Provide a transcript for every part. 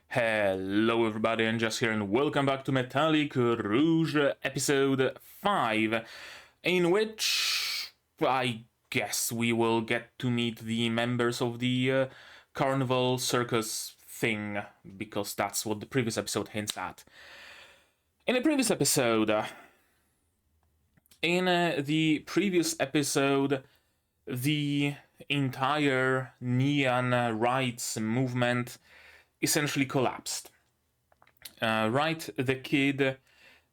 Hello everybody, and just here, and welcome back to Metallic Rouge episode 5, in which I guess we will get to meet the members of the carnival circus thing, because that's what the previous episode hints at. In the previous episode, the entire neon rights movement essentially collapsed. Right, the kid,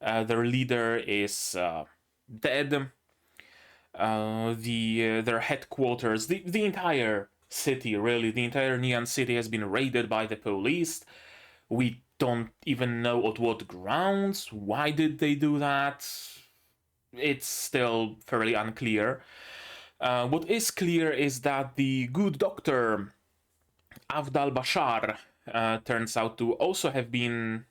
their leader, is dead. Their headquarters, the entire city, really, the entire neon city has been raided by the police. We don't even know on what grounds. Why did they do that? It's still fairly unclear. What is clear is that the good doctor, Avdal Bashar, turns out to also have been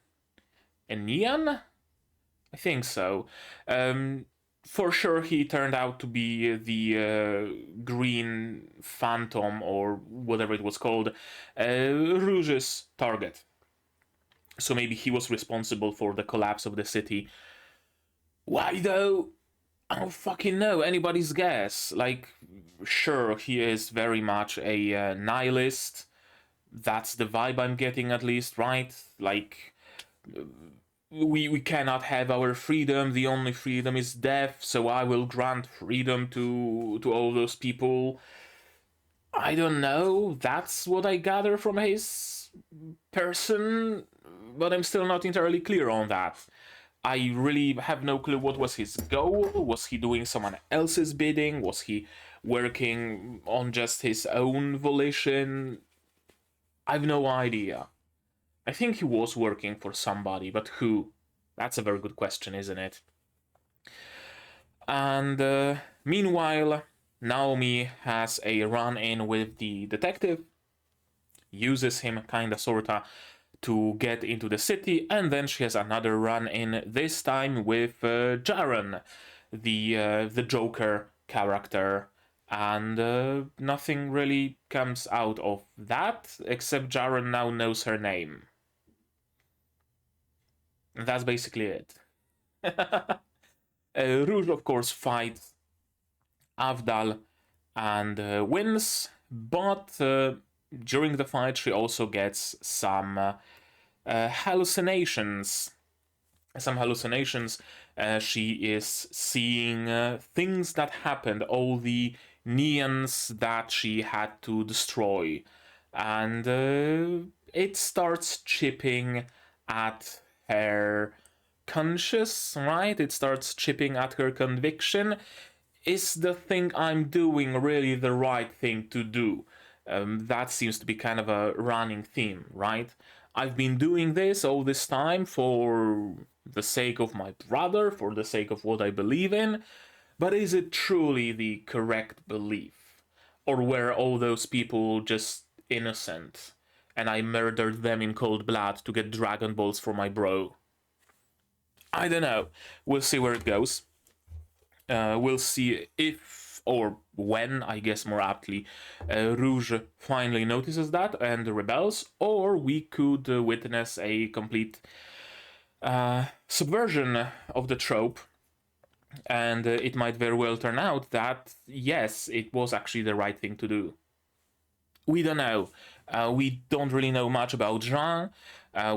a neon? I think so. For sure, he turned out to be the Green Phantom, or whatever it was called, Rouge's target. So maybe he was responsible for the collapse of the city. Why though? I don't fucking know. Anybody's guess. Like, sure, he is very much a nihilist. That's the vibe I'm getting, at least, right? Like, we cannot have our freedom. The only freedom is death, so I will grant freedom to all those people. I don't know. That's what I gather from his person, but I'm still not entirely clear on that. I really have no clue what was his goal. Was he doing someone else's bidding? Was he working on just his own volition? I've no idea. I think he was working for somebody, but who? That's a very good question, isn't it? And meanwhile, Naomi has a run-in with the detective, uses him kinda sorta to get into the city, and then she has another run-in, this time with Jaren, the Joker character, and nothing really comes out of that, except Jaren now knows her name. And that's basically it. Rouge, of course, fights Avdal and wins, but during the fight she also gets some hallucinations. She is seeing things that happened, all the neons that she had to destroy, and it starts chipping at her conscious, right? It starts chipping at her conviction. Is the thing I'm doing really the right thing to do? That seems to be kind of a running theme, right? I've been doing this all this time for the sake of my brother, for the sake of what I believe in, but is it truly the correct belief? Or were all those people just innocent, and I murdered them in cold blood to get Dragon Balls for my bro? I don't know. We'll see where it goes. We'll see if, or when, I guess more aptly, Rouge finally notices that and rebels, or we could witness a complete subversion of the trope, and it might very well turn out that, yes, it was actually the right thing to do. We don't know. We don't really know much about Jean.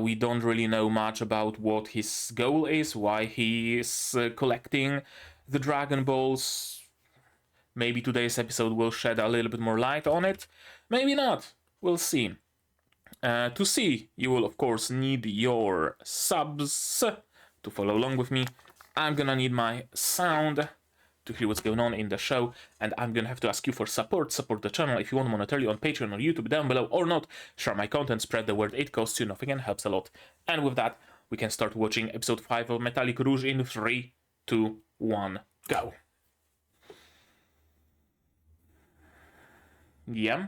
We don't really know much about what his goal is, why he is collecting the Dragon Balls. Maybe today's episode will shed a little bit more light on it. Maybe not. We'll see. To see, you will of course need your subs to follow along with me. I'm gonna need my sound to hear what's going on in the show, and I'm gonna have to ask you for support. Support the channel if you want monetarily on Patreon or YouTube down below, or not. Share my content, spread the word, it costs you nothing and helps a lot. And with that, we can start watching episode 5 of Metallic Rouge in 3, 2, 1, go. Yeah.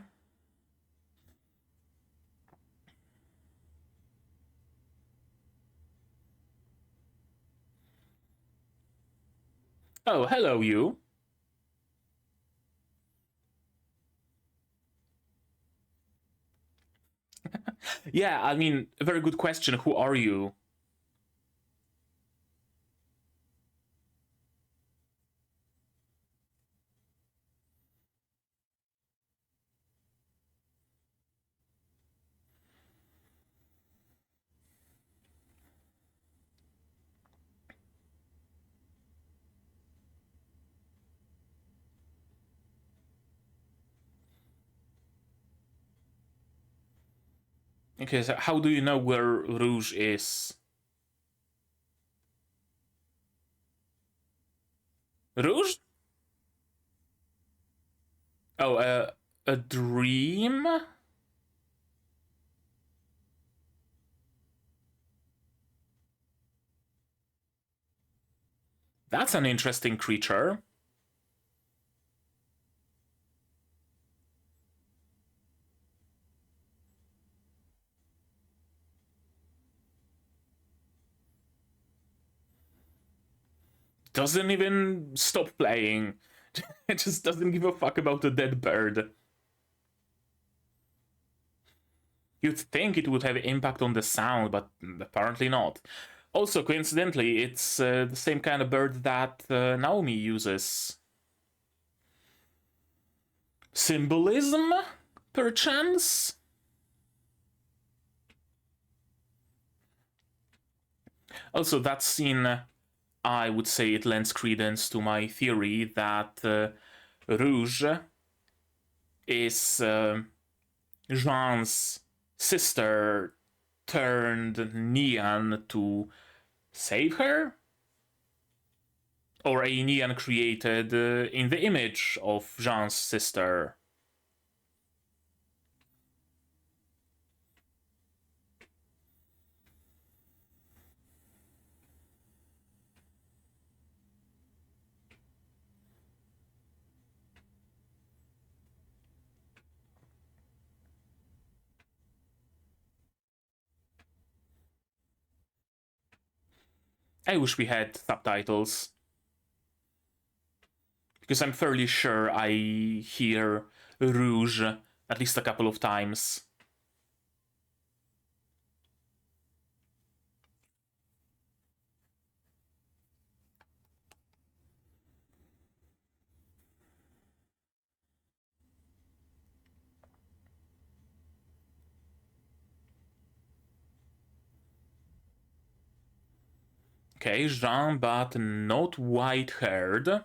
Oh, hello you. Yeah, I mean, a very good question. Who are you? Okay, so how do you know where Rouge is? Rouge? Oh, a dream? That's an interesting creature. Doesn't even stop playing. It just doesn't give a fuck about a dead bird. You'd think it would have impact on the sound, but apparently not. Also, coincidentally, it's the same kind of bird that Naomi uses. Symbolism, perchance? Also, that scene, I would say it lends credence to my theory that Rouge is Jean's sister turned Neon to save her? Or a Neon created in the image of Jean's sister? I wish we had subtitles. Because I'm fairly sure I hear Rouge at least a couple of times. Okay, Jean, but not white-haired.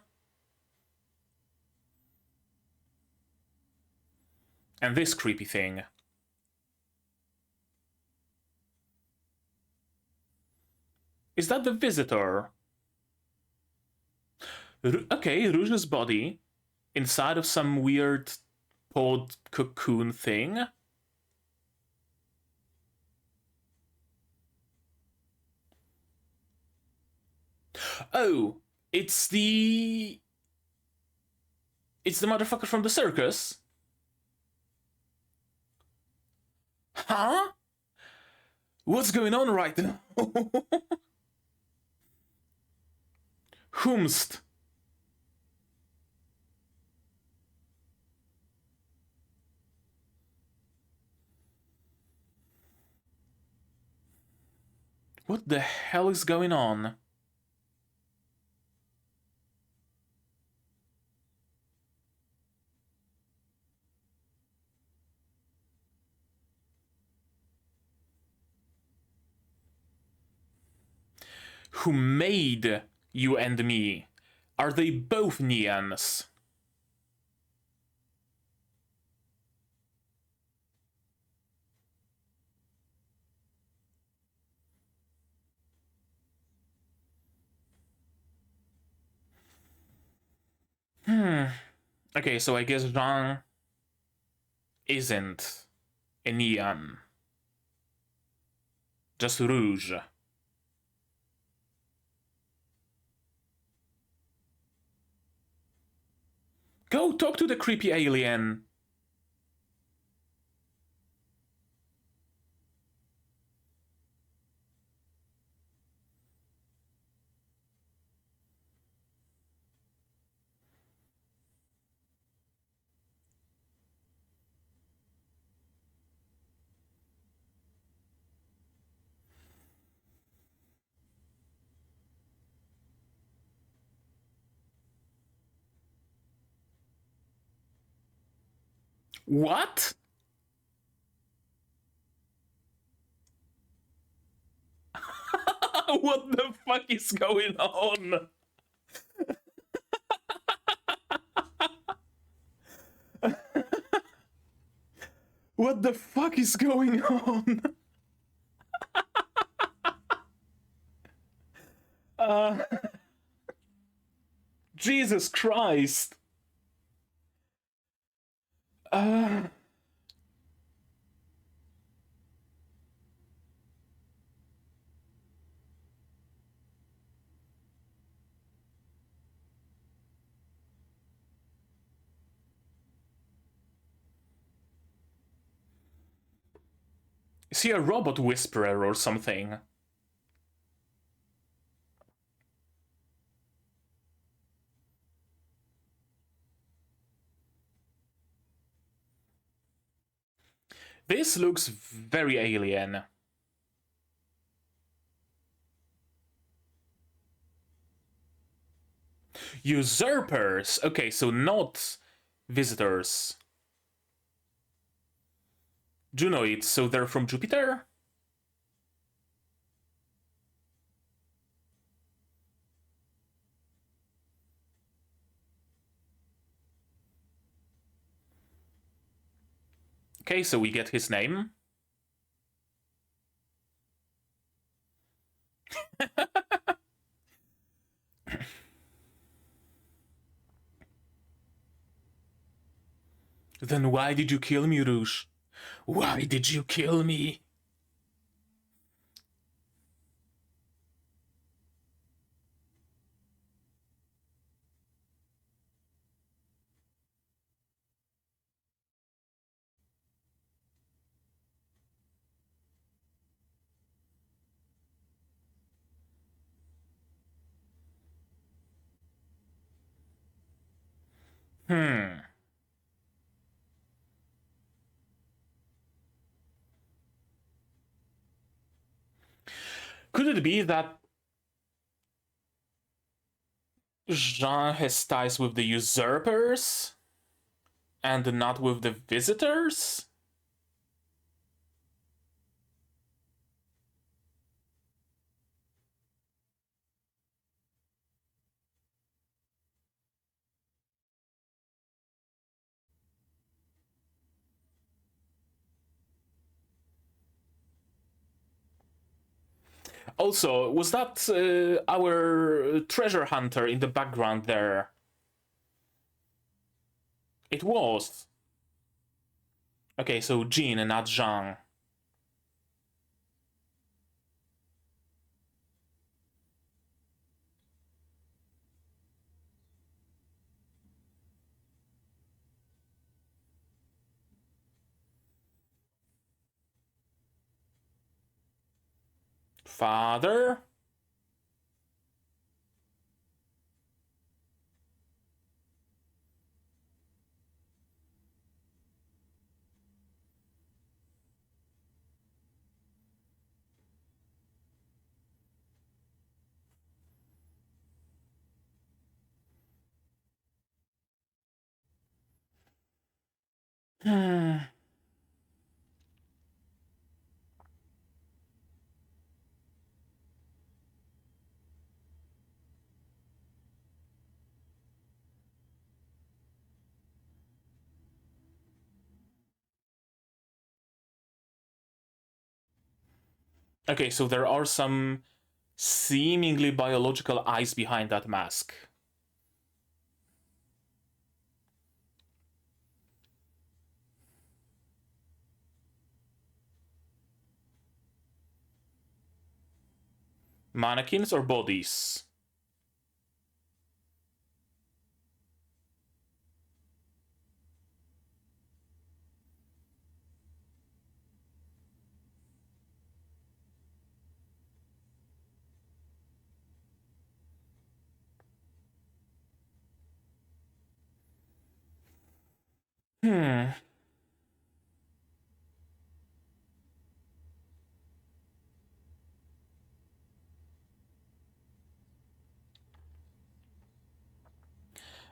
And this creepy thing. Is that the visitor? Okay, Rouge's body inside of some weird pod cocoon thing. Oh, it's the... It's the motherfucker from the circus? Huh? What's going on right now? Whomst? What the hell is going on? Who made you and me? Are they both Neons? Okay, so I guess Jean isn't a Neon. Just Rouge. Go talk to the creepy alien. What? What the fuck is going on? What the fuck is going on? Jesus Christ. Is he a robot whisperer or something? This looks very alien. Usurpers! Okay, so not visitors. Junoids, so they're from Jupiter? Okay, so we get his name. Then why did you kill me, Rouge? Why did you kill me? Could it be that Jean has ties with the usurpers and not with the visitors? Also, was that our treasure hunter in the background there? It was. Okay, so Jean and not Jean. Father? Okay, so there are some seemingly biological eyes behind that mask. Mannequins or bodies?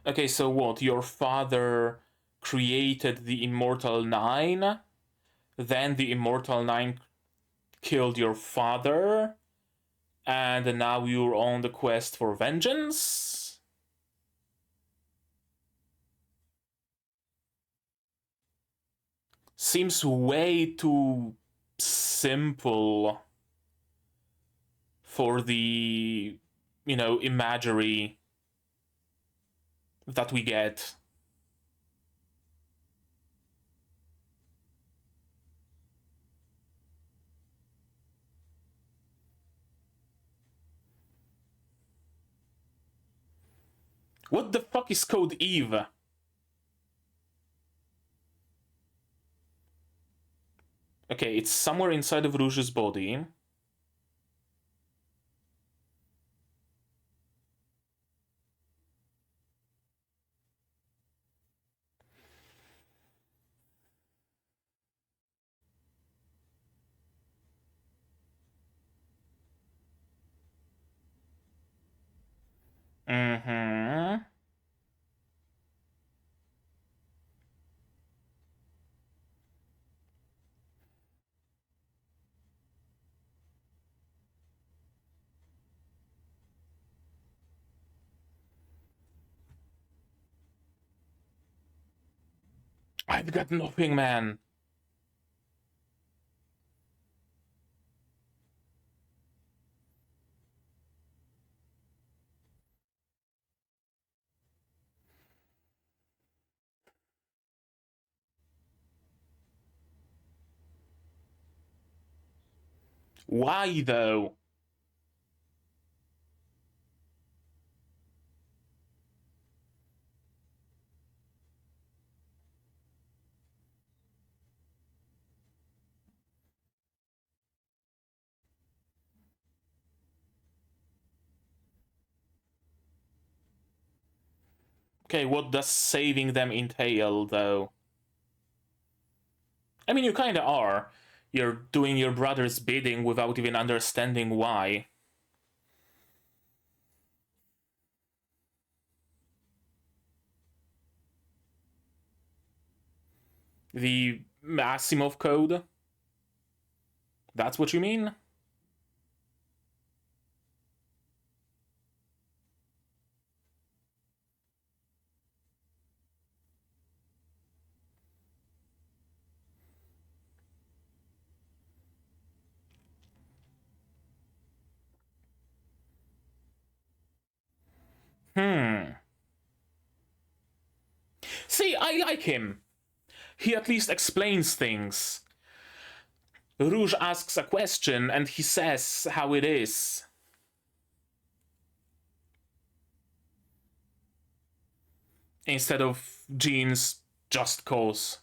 Okay, so what? Your father created the Immortal Nine, then the Immortal Nine killed your father, and now you're on the quest for vengeance? Seems way too simple for the, imagery that we get. What the fuck is Code Eve? Okay, it's somewhere inside of Rouge's body. Mm-hmm. I've got nothing, man. Why, though? Okay, what does saving them entail, though? I mean, you kinda are. You're doing your brother's bidding without even understanding why. The Asimov code? That's what you mean? See, I like him. He at least explains things. Rouge asks a question and he says how it is. Instead of Jean's just cause.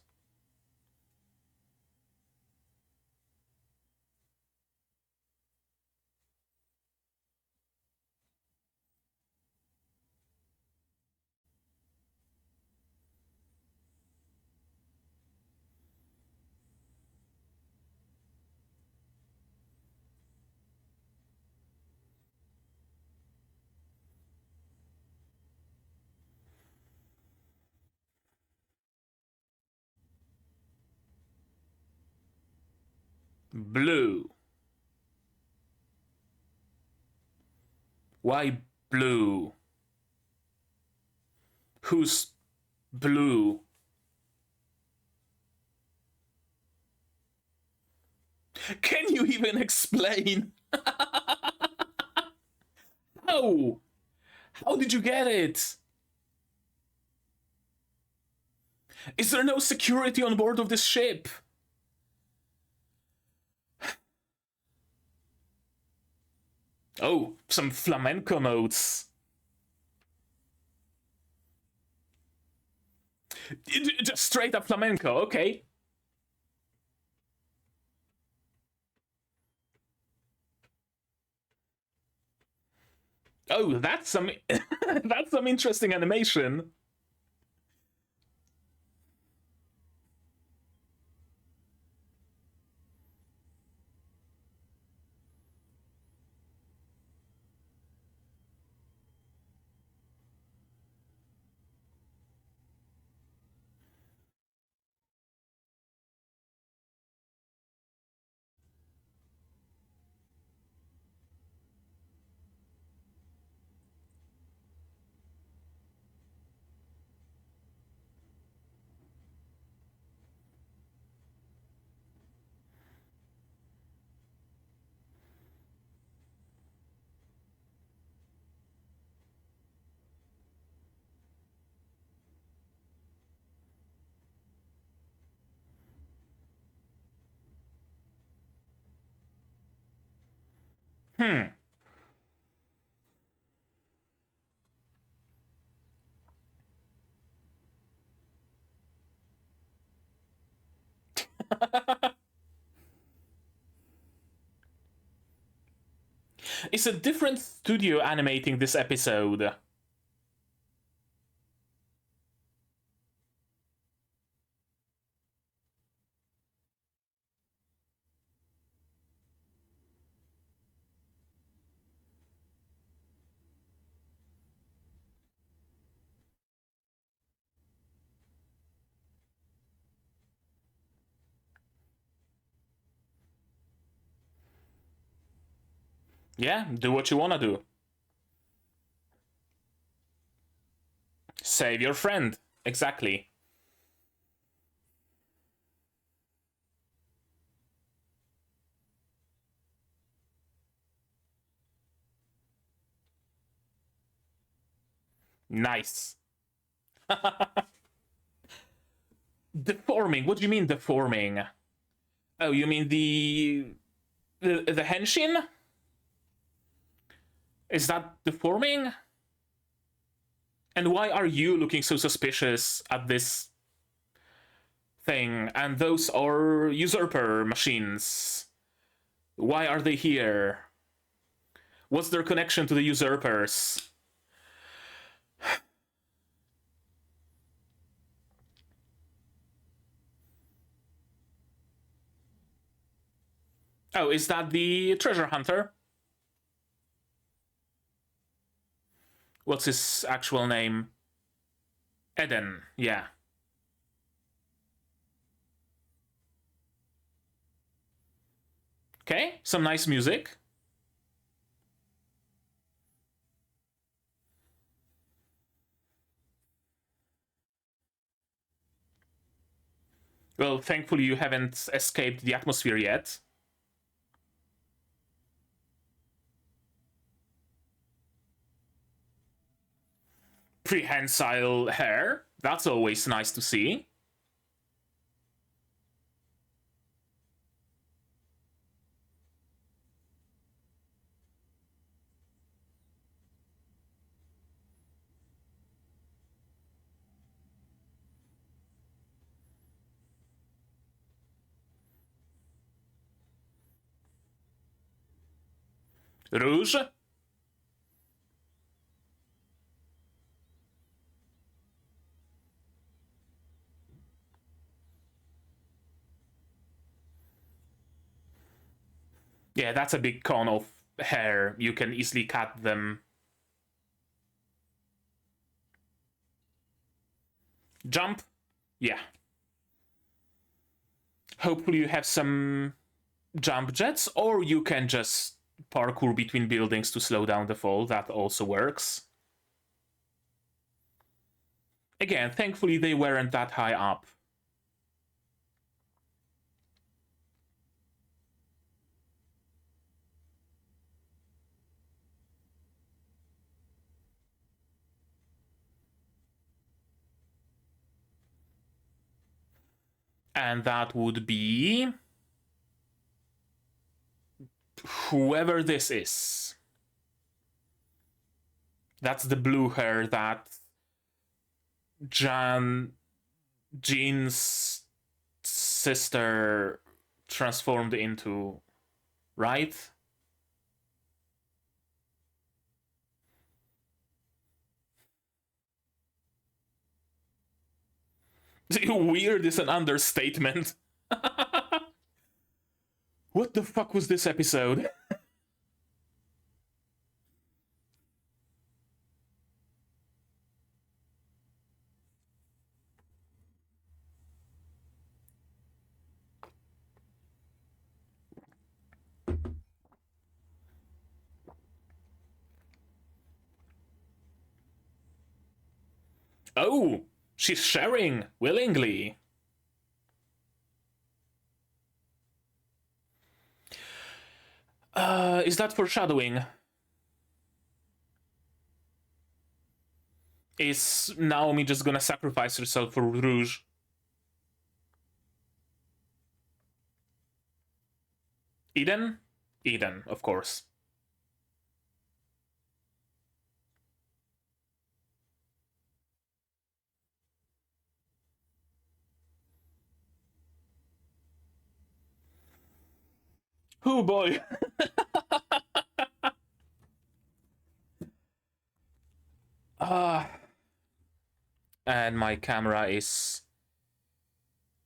Blue. Why blue? Who's blue? Can you even explain? How? How did you get it? Is there no security on board of this ship? Oh, some flamenco notes. Just straight up flamenco, okay. Oh, that's some that's some interesting animation. Hmm. It's a different studio animating this episode. Yeah, do what you wanna do. Save your friend. Exactly. Nice. Deforming? What do you mean deforming? Oh, you mean the henshin? Is that deforming? And why are you looking so suspicious at this thing? And those are usurper machines. Why are they here? What's their connection to the usurpers? Oh, is that the treasure hunter? What's his actual name? Eden, yeah. Okay, some nice music. Well, thankfully you haven't escaped the atmosphere yet. Prehensile hair. That's always nice to see. Rouge. Yeah, that's a big cone of hair. You can easily cut them. Jump. Yeah. Hopefully you have some jump jets, or you can just parkour between buildings to slow down the fall. That also works. Again, thankfully they weren't that high up. And that would be whoever this is. That's the blue hair that Jean's sister transformed into, right? Weird is an understatement. What the fuck was this episode? Oh, she's sharing willingly. Is that foreshadowing? Is Naomi just gonna sacrifice herself for Rouge? Eden? Eden, of course. Oh boy. And my camera is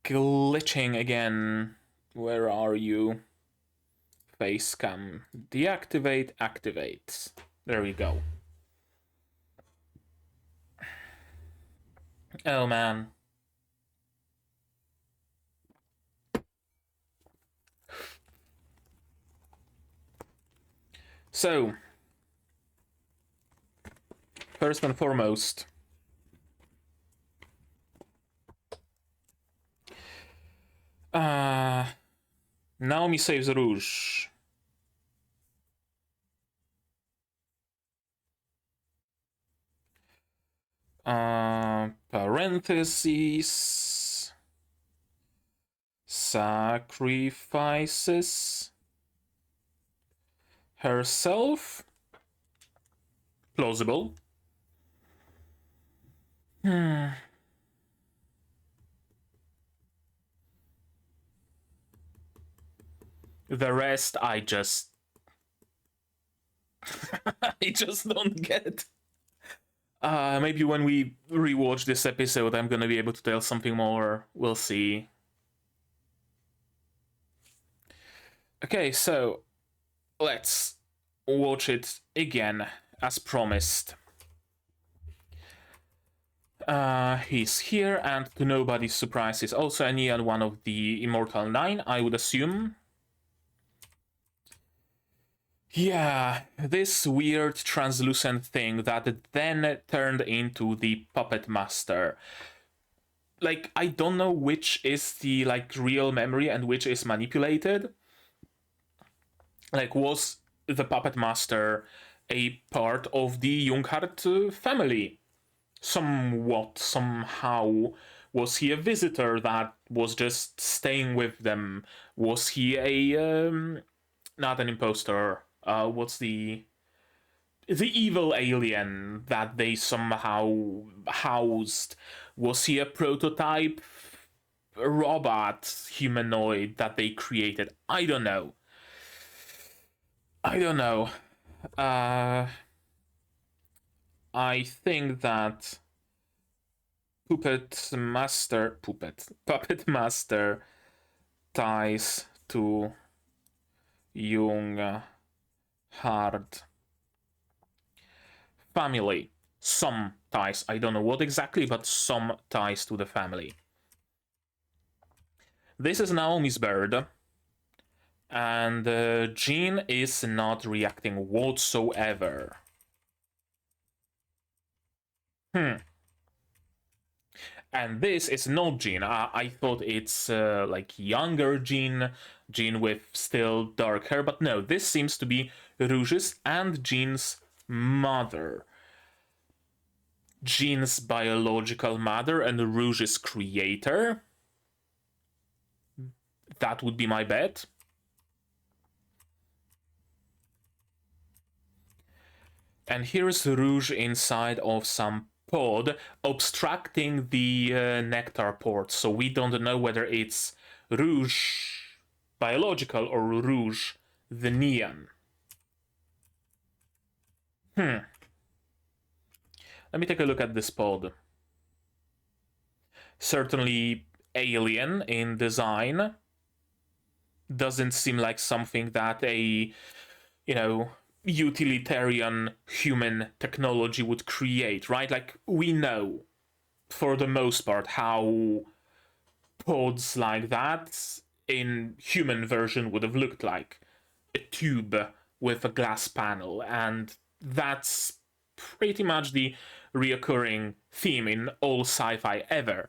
glitching again. Where are you? Face cam. Deactivate, activate. There we go. Oh man. So, first and foremost, Naomi saves Rouge. Parentheses. Sacrifices herself. Plausible. The rest I just I just don't get. Maybe when we rewatch this episode I'm gonna be able to tell something more. We'll see. Okay, so let's watch it again as promised. He's here, and to nobody's surprise, is also a Neon, one of the Immortal Nine, I would assume. Yeah, this weird translucent thing that then turned into the Puppet Master. Like, I don't know which is the, like, real memory and which is manipulated. Like, was the Puppet Master a part of the Junghart family? Somewhat, somehow. Was he a visitor that was just staying with them? Was he a not an imposter? What's the evil alien that they somehow housed? Was he a prototype robot humanoid that they created? I don't know. I think that Puppet Master ties to Jung hard family. Some ties. I don't know what exactly, but some ties to the family. This is Naomi's bird. And Jean is not reacting whatsoever. And this is not Jean. I thought it's like younger Jean with still dark hair, but no, this seems to be Rouge's and Jean's mother. Jean's biological mother and Rouge's creator. That would be my bet. And here's Rouge inside of some pod obstructing the nectar port, so we don't know whether it's Rouge biological or Rouge the neon. Let me take a look at this pod. Certainly alien in design. Doesn't seem like something that a, utilitarian human technology would create, right? Like, we know, for the most part, how pods like that in human version would have looked like. A tube with a glass panel, and that's pretty much the reoccurring theme in all sci-fi ever.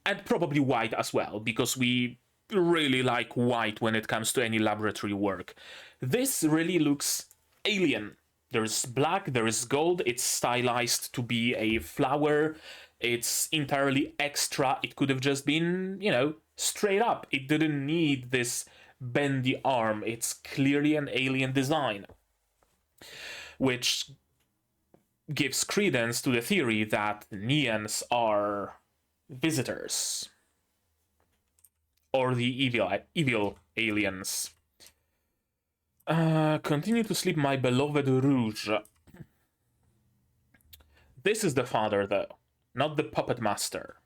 And probably white as well, because we really like white when it comes to any laboratory work. This really looks alien. There's black, there is gold, it's stylized to be a flower, it's entirely extra. It could have just been, straight up. It didn't need this bendy arm. It's clearly an alien design, which gives credence to the theory that Neons are visitors, or the evil aliens. Continue to sleep, my beloved Rouge. This is the father, though, not the puppet master.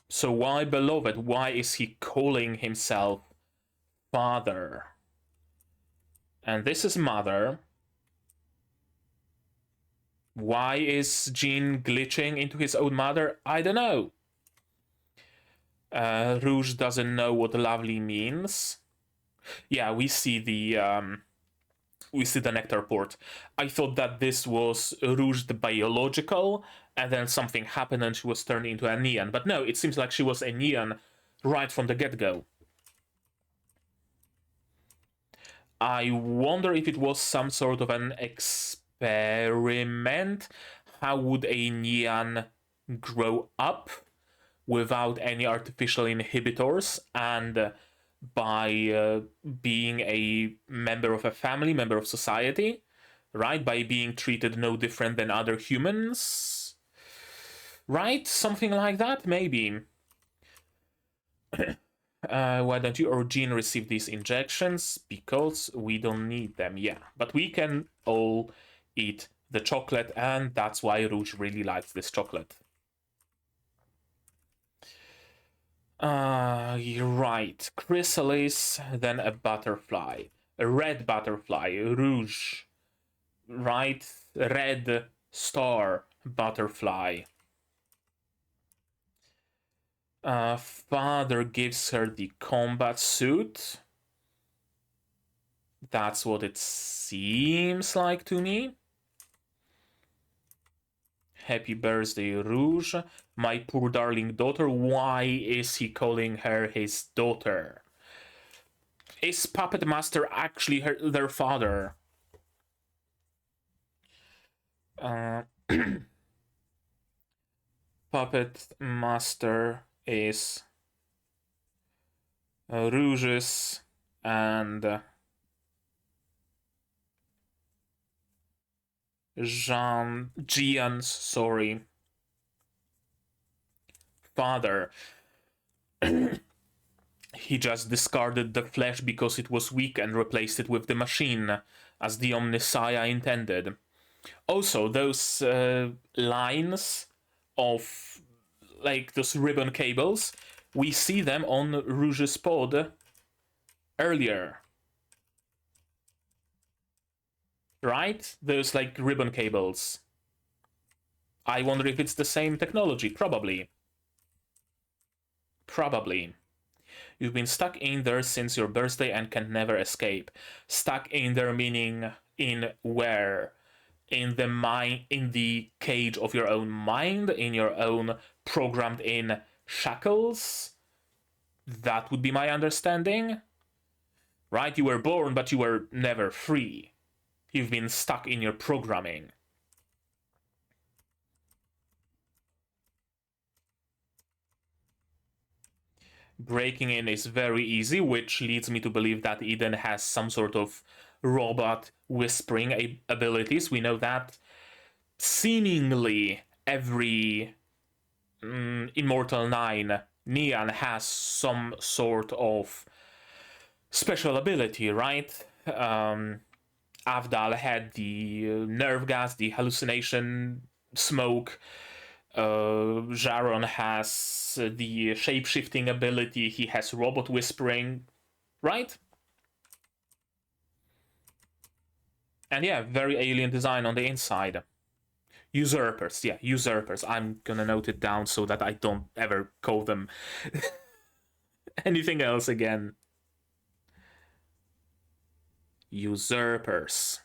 So why beloved? Why is he calling himself father? And this is mother. Why is Jean glitching into his own mother? I don't know. Rouge doesn't know what lovely means. Yeah, we see the nectar port. I thought that this was Rouge the biological, and then something happened and she was turned into a neon. But no, it seems like she was a neon right from the get-go. I wonder if it was some sort of an experiment. How would a neon grow up without any artificial inhibitors and by being a member of a family, member of society, right? By being treated no different than other humans, right? Something like that, maybe. Why don't you or Jean receive these injections? Because we don't need them, yeah. But we can all eat the chocolate, and that's why Rouge really likes this chocolate. You're right. Chrysalis, then a butterfly. A red butterfly. Rouge. Right? Red star butterfly. Father gives her the combat suit. That's what it seems like to me. Happy birthday, Rouge. My poor darling daughter. Why is he calling her his daughter? Is Puppet Master actually their father? Puppet Master is Rouge's and Gian's, sorry, father. He just discarded the flesh because it was weak and replaced it with the machine, as the Omnissiah intended. Also, those lines of, like, those ribbon cables, we see them on Rouge's pod earlier. Right? Those, like, ribbon cables. I wonder if it's the same technology. Probably. Probably. You've been stuck in there since your birthday and can never escape. Stuck in there meaning in where? In the cage of your own mind, in your own programmed in shackles? That would be my understanding. Right? You were born, but you were never free. You've been stuck in your programming. Breaking in is very easy, which leads me to believe that Eden has some sort of robot whispering abilities. We know that seemingly every Immortal 9 Neon has some sort of special ability, right? Avdal had the nerve gas, the hallucination smoke. Jaron has the shape-shifting ability. He has robot whispering, right? And yeah, very alien design on the inside. Usurpers, yeah, usurpers. I'm gonna note it down so that I don't ever call them anything else again. Usurpers.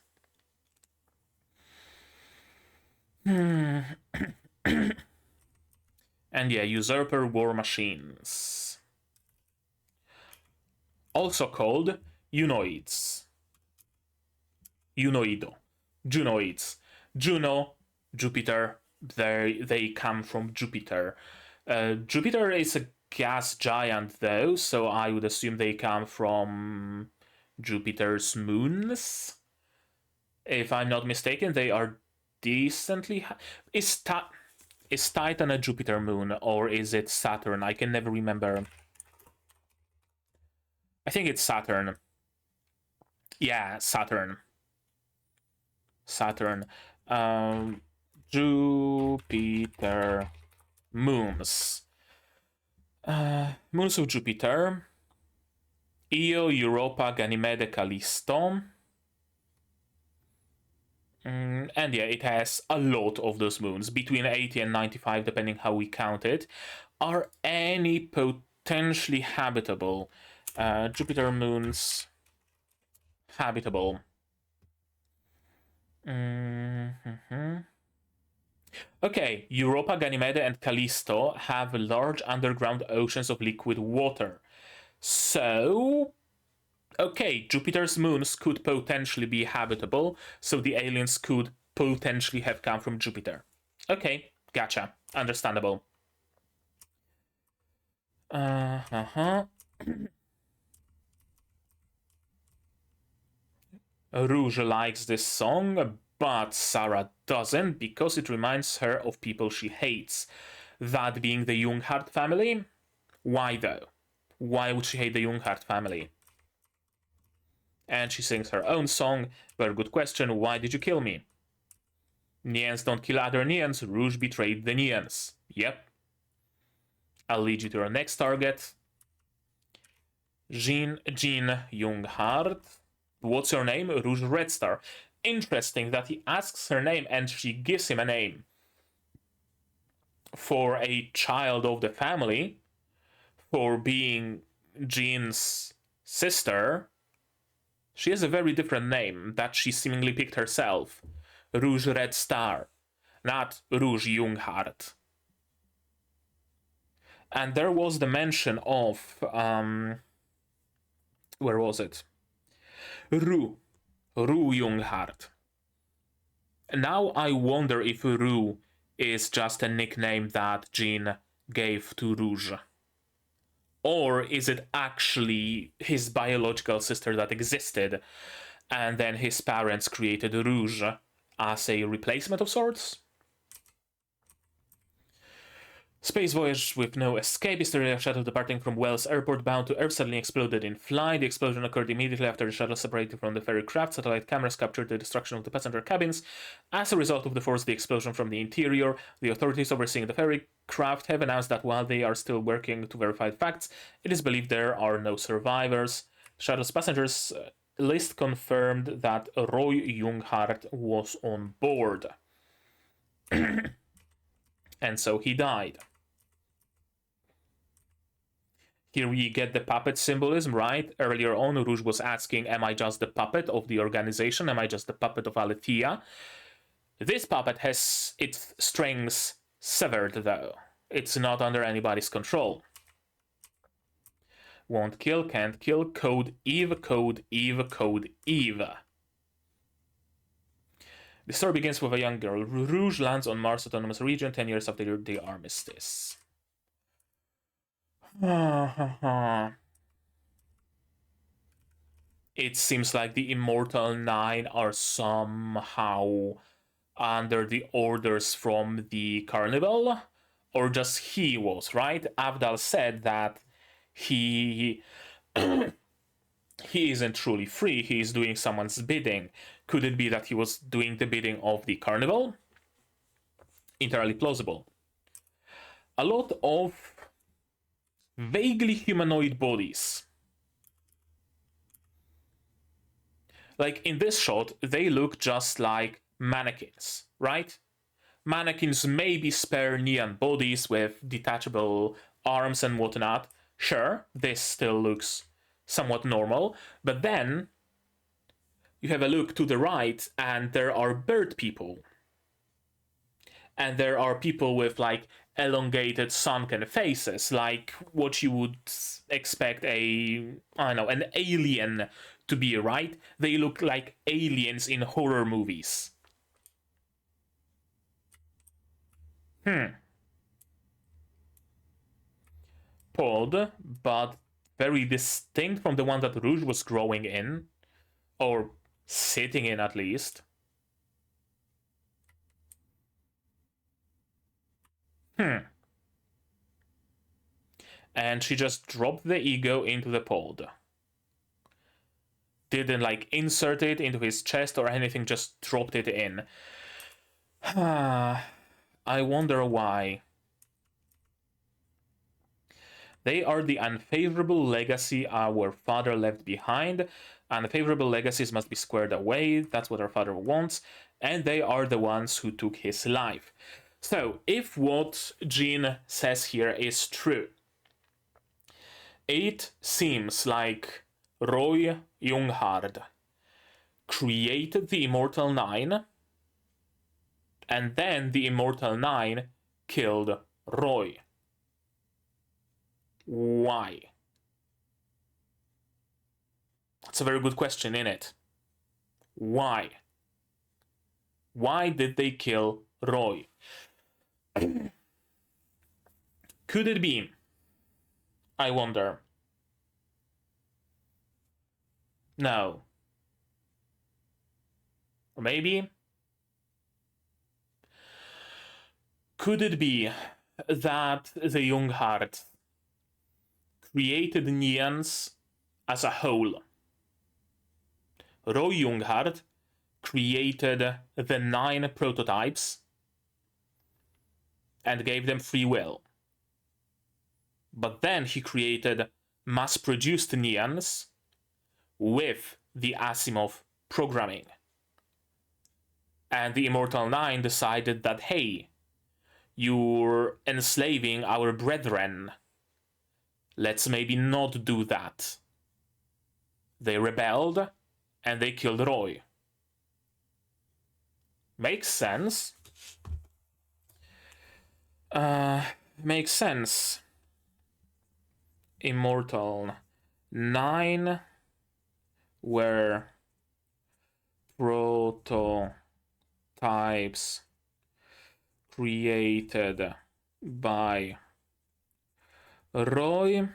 And yeah, usurper war machines. Also called Unoids. Unoido. Junoids. Juno, Jupiter, they come from Jupiter. Jupiter is a gas giant though, so I would assume they come from Jupiter's moons. If I'm not mistaken, they are decently... Is Titan a Jupiter moon, or is it Saturn? I can never remember. I think it's Saturn. Yeah, Saturn. Jupiter. Moons. Moons of Jupiter. Io, Europa, Ganymede, Callisto. And yeah, it has a lot of those moons, between 80 and 95, depending how we count it. Are any potentially habitable? Jupiter moons habitable. Okay, Europa, Ganymede, and Callisto have large underground oceans of liquid water. So, okay, Jupiter's moons could potentially be habitable, so the aliens could potentially have come from Jupiter. Okay, gotcha. Understandable. Rouge likes this song, but Sarah doesn't because it reminds her of people she hates. That being the Junghart family? Why though? Why would she hate the Junghart family? And she sings her own song. Very good question. Why did you kill me? Nians don't kill other Nians. Rouge betrayed the Nians. Yep. I'll lead you to our next target. Jean Junghart. What's your name? Rouge Red Star. Interesting that he asks her name and she gives him a name. For a child of the family, for being Jean's sister, she has a very different name that she seemingly picked herself. Rouge Red Star, not Rouge Junghart. And there was the mention of, where was it? Rue Junghart. Now I wonder if Rue is just a nickname that Jean gave to Rouge. Or is it actually his biological sister that existed, and then his parents created Rouge as a replacement of sorts? Space voyage with no escape. Hysteria shuttle departing from Wells Airport bound to Earth suddenly exploded in flight. The explosion occurred immediately after the shuttle separated from the ferry craft. Satellite cameras captured the destruction of the passenger cabins. As a result of the force, the explosion from the interior, the authorities overseeing the ferry craft have announced that while they are still working to verify facts, it is believed there are no survivors. Shuttle's passengers list confirmed that Roy Junghart was on board. And so he died. Here we get the puppet symbolism, right? Earlier on, Rouge was asking, am I just the puppet of the organization? Am I just the puppet of Aletheia? This puppet has its strings severed, though. It's not under anybody's control. Won't kill, can't kill, code Eve, code Eve, code Eve. The story begins with a young girl. Rouge lands on Mars Autonomous Region 10 years after the armistice. It seems like the Immortal Nine are somehow under the orders from the Carnival, or just he was, right? Avdal said that he he isn't truly free, he is doing someone's bidding. Could it be that he was doing the bidding of the Carnival? Entirely plausible. A lot of vaguely humanoid bodies. Like in this shot, they look just like mannequins, right? Mannequins may be spare neon bodies with detachable arms and whatnot. Sure, this still looks somewhat normal, but then you have a look to the right and there are bird people. And there are people with like elongated sunken faces, like what you would expect an alien to be, right? They look like aliens in horror movies. Pod, but very distinct from the one that Rouge was growing in, or sitting in at least. And she just dropped the ego into the pod. didn't like insert it into his chest or anything, just dropped it in. I wonder why. They are the unfavorable legacy our father left behind. Unfavorable legacies must be squared away. That's what our father wants. And they are the ones who took his life. So, if what Jean says here is true, it seems like Roy Junghard created the Immortal Nine, and then the Immortal Nine killed Roy. Why? That's a very good question, isn't it? Why? Why did they kill Roy? Could it be? I wonder. No. Or maybe? Could it be that the Junghard created Nians as a whole? Roy Junghard created the 9 prototypes and gave them free will. But then he created mass-produced Nians with the Asimov programming. And the Immortal Nine decided that, hey, you're enslaving our brethren. Let's maybe not do that. They rebelled, and they killed Roy. Makes sense. Makes sense. Immortal 9 were prototypes created by Roy.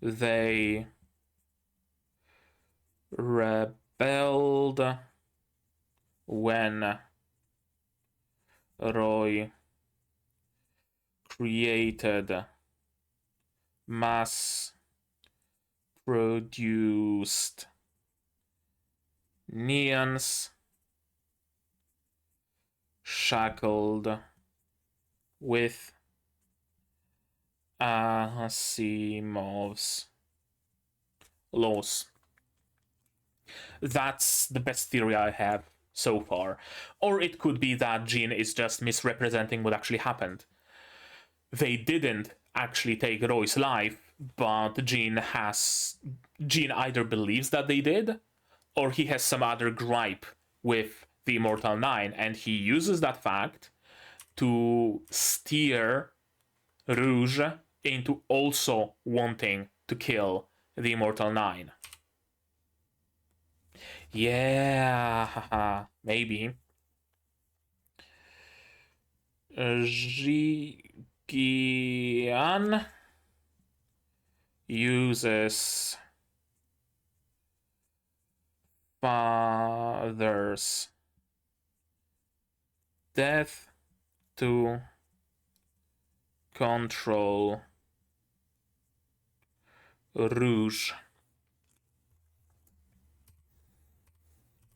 They rebelled when Roy created mass-produced Neons shackled with Asimov's laws. That's the best theory I have so far. Or it could be that Jean is just misrepresenting what actually happened. They didn't actually take Roy's life, but Jean either believes that they did, or he has some other gripe with the Immortal Nine, and he uses that fact to steer Rouge into also wanting to kill the Immortal Nine. Yeah, maybe. Jian uses father's death to control Rouge.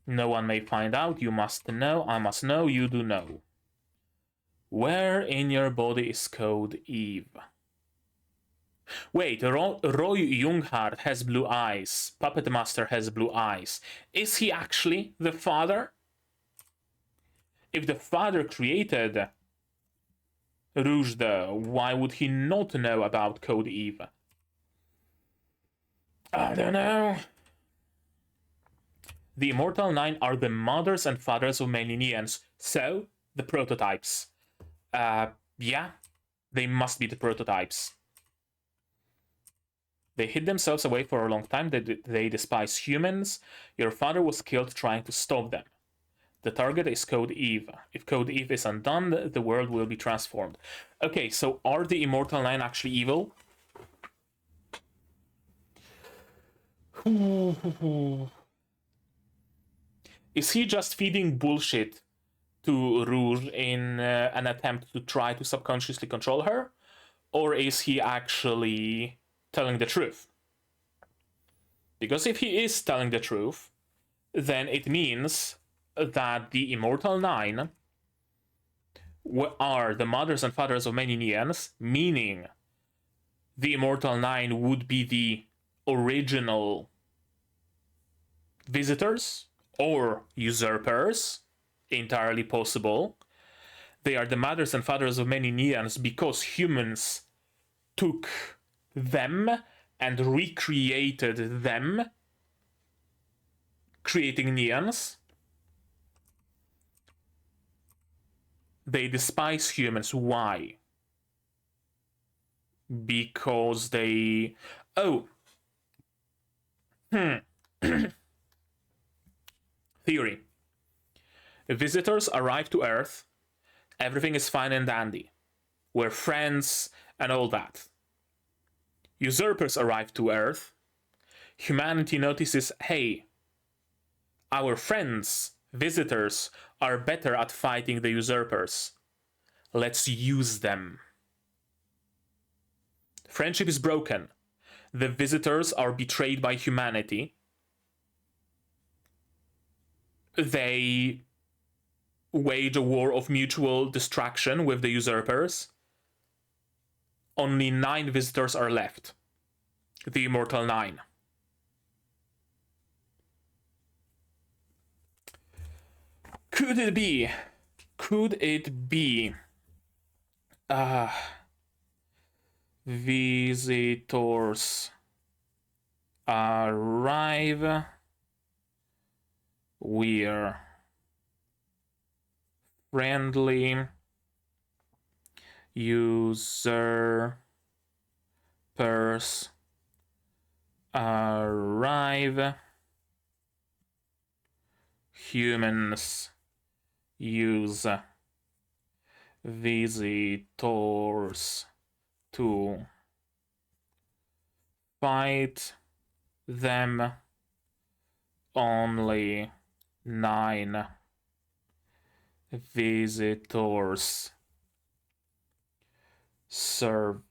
No one may find out. You must know. I must know. You do know. Where in your body is Code Eve? Wait, Roy Junghard has blue eyes. Puppet Master has blue eyes. Is he actually the father? If the father created Rouge, though, why would he not know about Code Eve? I don't know. The Immortal Nine are the mothers and fathers of many Neons, so the prototypes. Yeah, they must be the prototypes. They hid themselves away for a long time. They despise humans. Your father was killed trying to stop them. The target is Code Eve. If Code Eve is undone, the world will be transformed. Okay, so are the Immortal Nine actually evil? Is he just feeding bullshit to Rouge in an attempt to try to subconsciously control her? Or is he actually telling the truth? Because if he is telling the truth, then it means that the Immortal Nine are the mothers and fathers of many Nians, meaning the Immortal Nine would be the original visitors or usurpers, entirely possible. They are the mothers and fathers of many Nians because humans took them and recreated them, creating Nians. They despise humans. Why? Because they... Oh. Theory. Visitors arrive to Earth. Everything is fine and dandy. We're friends and all that. Usurpers arrive to Earth. Humanity notices, hey, our friends, visitors, are better at fighting the usurpers. Let's use them. Friendship is broken. The visitors are betrayed by humanity. They wage a war of mutual destruction with the usurpers. Only 9 visitors are left. The Immortal Nine. Could it be? Visitors arrive. We're friendly. Usurpers arrive. Humans use visitors to fight them. Only 9 visitors survive.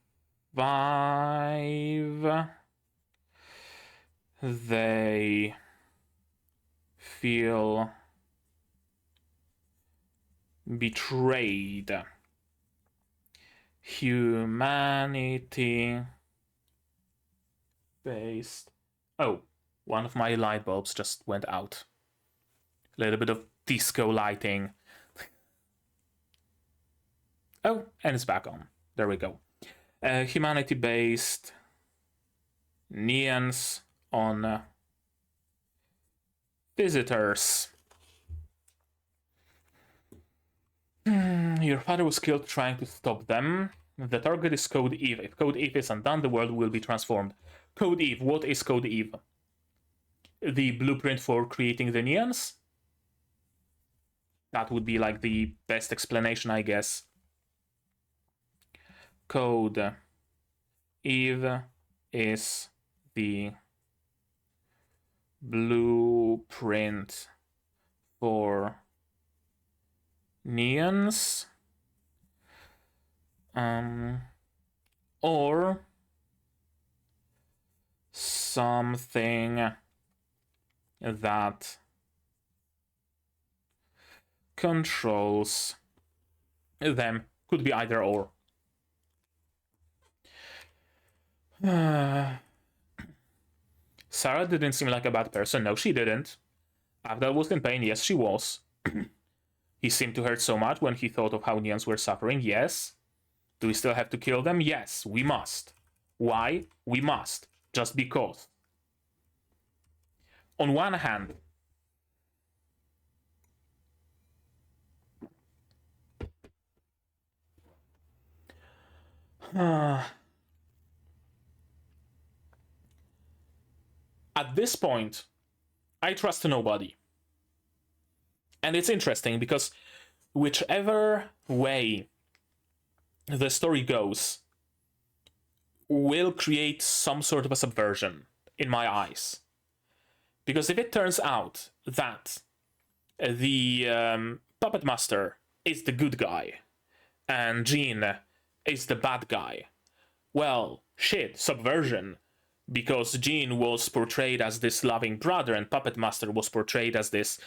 They feel betrayed. Humanity based. Oh, one of my light bulbs just went out. A little bit of disco lighting. Oh, and it's back on. There we go. Humanity based. Nians on visitors. Your father was killed trying to stop them. The target is Code Eve. If Code Eve is undone, the world will be transformed. Code Eve. What is Code Eve? The blueprint for creating the Nians? That would be like the best explanation, I guess. Code Eve is the blueprint for Nians, or something that controls them. Could be either or. Sarah didn't seem like a bad person. No, she didn't. Avdal was in pain. Yes, she was. He seemed to hurt so much when he thought of how Nians were suffering. Yes. Do we still have to kill them? Yes, we must. Why? We must. Just because. On one hand, at this point, I trust nobody. And it's interesting because whichever way the story goes will create some sort of a subversion in my eyes. Because if it turns out that the puppet master is the good guy and Jean is the bad guy, well, shit, subversion. because Jean was portrayed as this loving brother and Puppet Master was portrayed as this,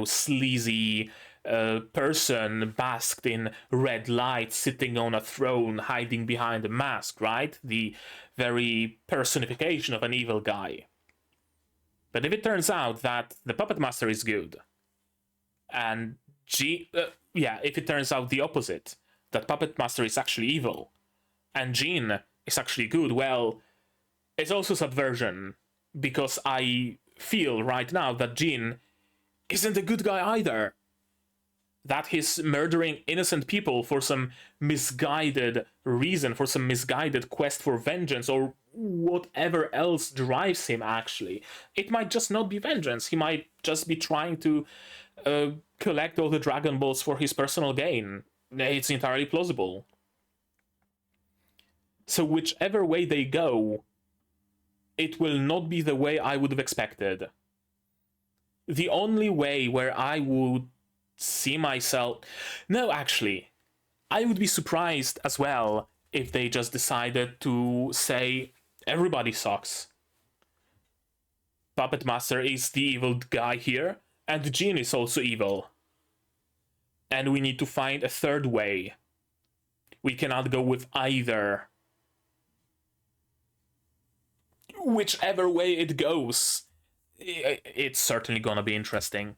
sleazy person basked in red light, sitting on a throne, hiding behind a mask, right? The very personification of an evil guy. But if it turns out that the Puppet Master is good, and if it turns out the opposite, that Puppet Master is actually evil, and Jean is actually good, well, it's also subversion, because I feel right now that Jean isn't a good guy either. That he's murdering innocent people for some misguided reason, for some misguided quest for vengeance, or whatever else drives him, actually. It might just not be vengeance. He might just be trying to collect all the Dragon Balls for his personal gain. It's entirely plausible. So whichever way they go, it will not be the way I would have expected. The only way where I would see myself... No, actually, I would be surprised as well if they just decided to say everybody sucks. Puppet Master is the evil guy here, and Jean is also evil. And we need to find a third way. We cannot go with either. Whichever way it goes, it's certainly gonna be interesting.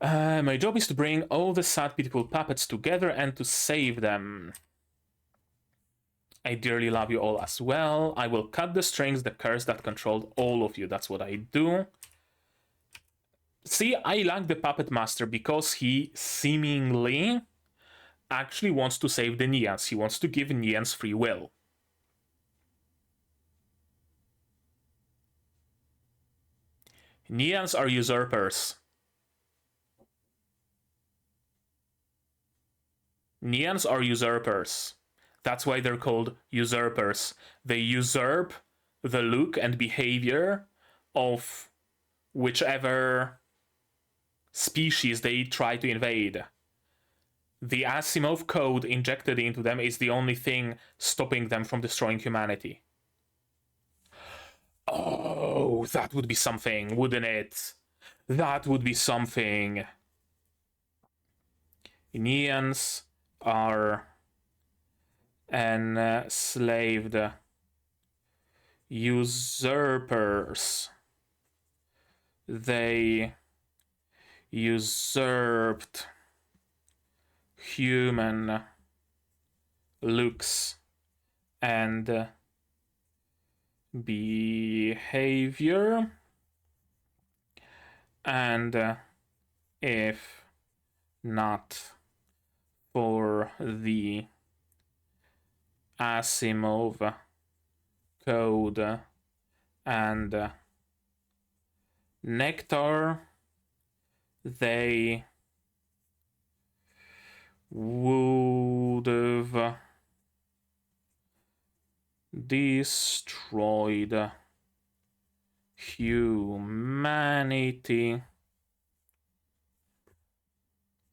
My job is to bring all the sad, pitiful puppets together and to save them. I dearly love you all as well. I will cut the strings, the curse that controlled all of you. That's what I do. See, I like the Puppet Master because he seemingly actually wants to save the Neans. He wants to give Neans free will. Neans are usurpers. Neans are usurpers. That's why they're called usurpers. They usurp the look and behavior of whichever species they try to invade. The Asimov code injected into them is the only thing stopping them from destroying humanity. Oh, that would be something, wouldn't it? That would be something. Neans are enslaved usurpers. They usurped human looks and behavior, and if not for the Asimov code and nectar, they would have destroyed humanity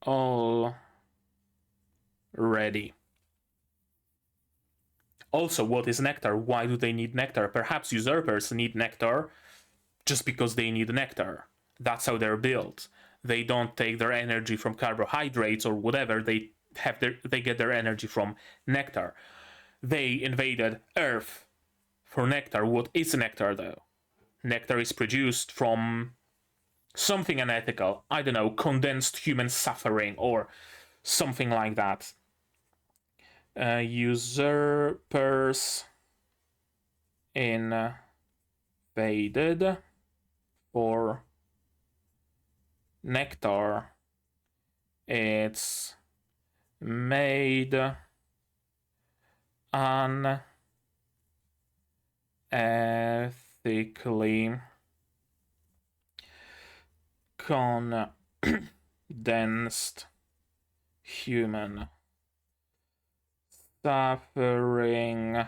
already. Also, what is nectar? Why do they need nectar? Perhaps usurpers need nectar just because they need nectar. That's how they're built. They don't take their energy from carbohydrates or whatever. They get their energy from nectar. They invaded Earth for nectar. What is nectar, though? Nectar is produced from something unethical. I don't know, condensed human suffering or something like that. Usurpers invaded for nectar. It's made unethically condensed human suffering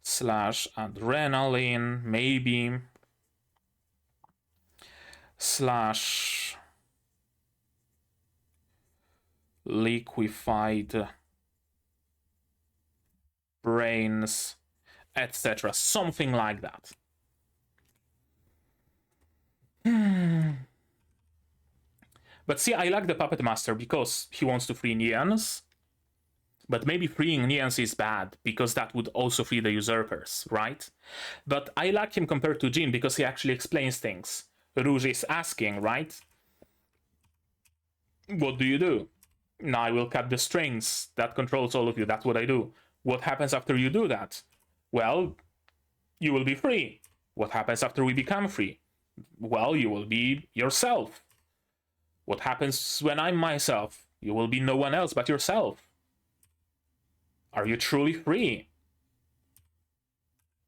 / adrenaline, maybe, / liquefied brains etc. Something like that. But see, I like the Puppet Master because he wants to free Nians. But maybe freeing Nians is bad, because that would also free the usurpers, right? But I like him compared to Jin because he actually explains things. Rouge is asking, right? What do you do? Now I will cut the strings that controls all of you. That's what I do. What happens after you do that? Well, you will be free. What happens after we become free? Well, you will be yourself. What happens when I'm myself? You will be no one else but yourself. Are you truly free?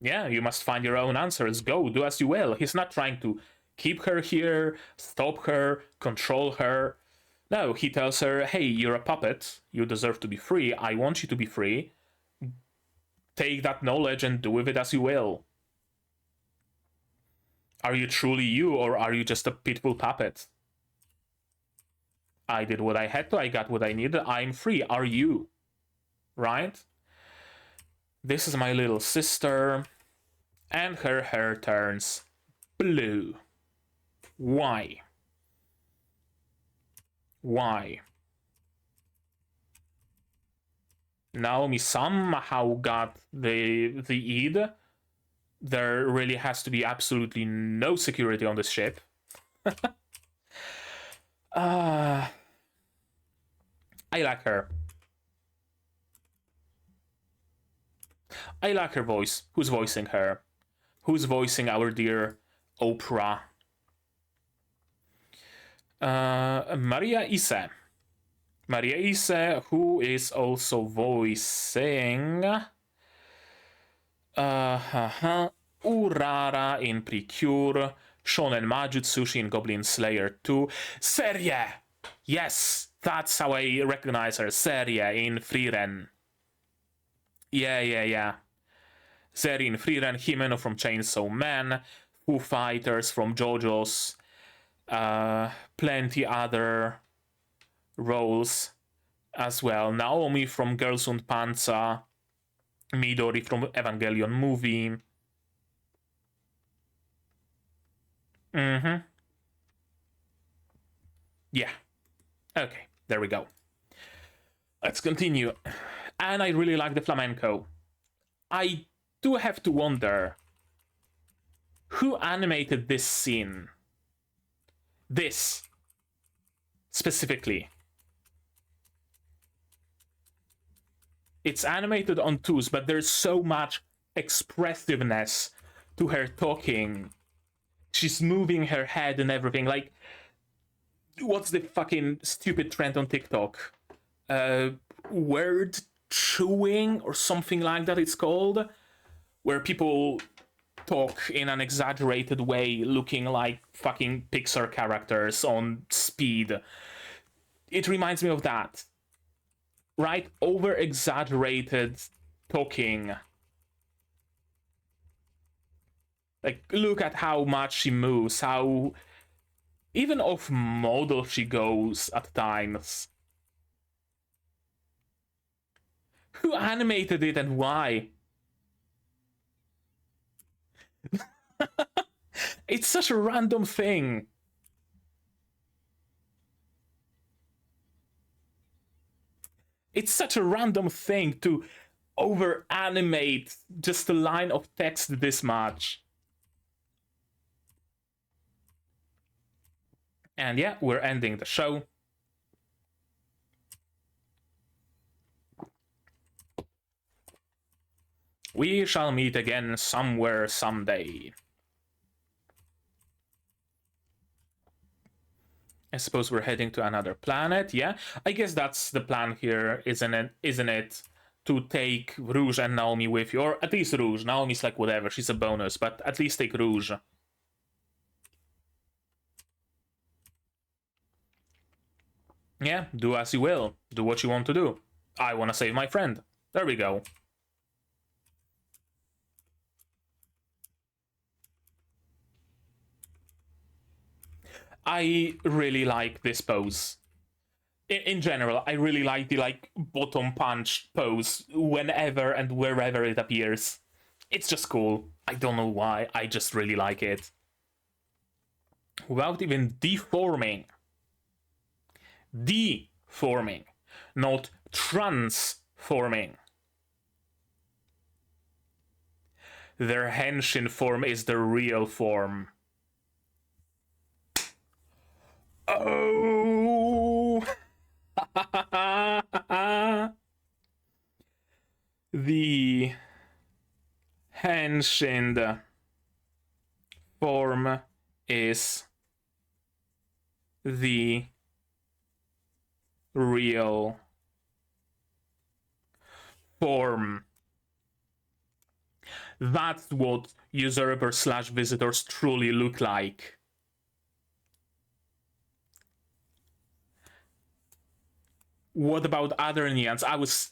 Yeah, you must find your own answers. Go, do as you will. He's not trying to keep her here, stop her, control her. No, he tells her, hey, you're a puppet. You deserve to be free. I want you to be free. Take that knowledge and do with it as you will. Are you truly you, or are you just a pitiful puppet? I did what I had to. I got what I needed. I'm free. Are you? Right? This is my little sister. And her hair turns blue. Why? Why? Naomi somehow got the Eid. There really has to be absolutely no security on this ship. I like her. I like her voice. Who's voicing her? Who's voicing our dear Oprah? Maria Ise. Maria Ise, who is also voicing Urara in Precure, Shonen Majutsushi in Goblin Slayer 2, Serie! Yes, that's how I recognize her. Serie in Frieren. Yeah. Serie in Frieren, Himeno from Chainsaw Man, Foo Fighters from JoJo's, plenty other roles as well. Naomi from Girls und Panzer, Midori from Evangelion movie. Yeah. Okay, there we go. Let's continue. And I really like the flamenco. I do have to wonder who animated this scene. This specifically. It's animated on twos, but there's so much expressiveness to her talking. She's moving her head and everything. Like, what's the fucking stupid trend on TikTok? Word chewing or something like that it's called, where people talk in an exaggerated way, looking like fucking Pixar characters on speed. It reminds me of that. Right? Over exaggerated talking. Like, look at how much she moves, how even off model she goes at times. Who animated it and why? It's such a random thing. It's such a random thing to over animate just a line of text this much. And yeah, we're ending the show. We shall meet again somewhere someday. I suppose we're heading to another planet. Yeah, I guess that's the plan here, isn't it? To take Rouge and Naomi with you, or at least Rouge. Naomi's like whatever, she's a bonus, but at least take Rouge. Yeah, do as you will. Do what you want to do. I want to save my friend. There we go. I really like this pose. In general, I really like the bottom punch pose whenever and wherever it appears. It's just cool. I don't know why, I just really like it. Without even deforming. Deforming, not transforming. Their henshin form is the real form. Oh! The henshin form is the real form. That's what usurper/visitors truly look like. What about other Neons? I was